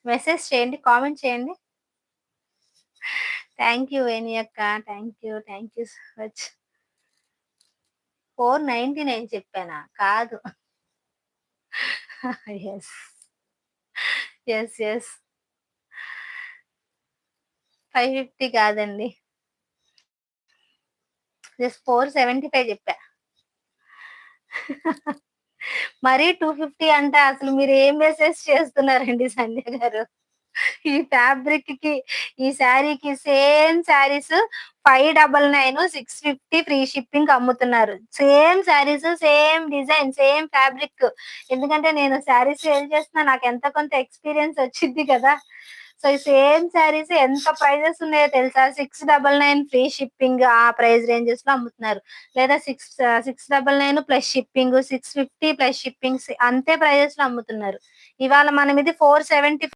Message చేయండి. Comment చేయండి. Thank you వేణి అక్క. Thank you. Thank you so much. 499 చెప్పానా? కాదు. యెస్. యెస్. యెస్. 550 కాదండి. జస్ట్ 475 చెప్పా. మరీ 250 అంటే అసలు మీరు ఏం మెసేజ్ చేస్తున్నారండి సంధ్య గారు? ఈ ఫ్యాబ్రిక్‌కి, ఈ శారీకి సేమ్ శారీస్ 599, 650 ఫ్రీ షిప్పింగ్‌కి అమ్ముతున్నారు. Same saris, same design, same fabric. ఎందుకంటే నేను శారీస్ సేల్ చేస్తున్నా. నాకు ఎంతో కొంత ఎక్స్‌పీరియన్స్ వచ్చిద్ది కదా! సో, ఈ సేమ్ శారీస్ ఎంత ప్రైజెస్ ఉన్నాయో తెలుసా? 699 ఫ్రీ షిప్పింగ్ ఆ ప్రైస్ రేంజెస్‌లో అమ్ముతున్నారు. లేదా 699 ప్లస్ షిప్పింగ్, 650 ప్లస్ షిప్పింగ్స్ అంతే ప్రైజెస్‌లో అమ్ముతున్నారు. ఇవాళ మనం ఇది 470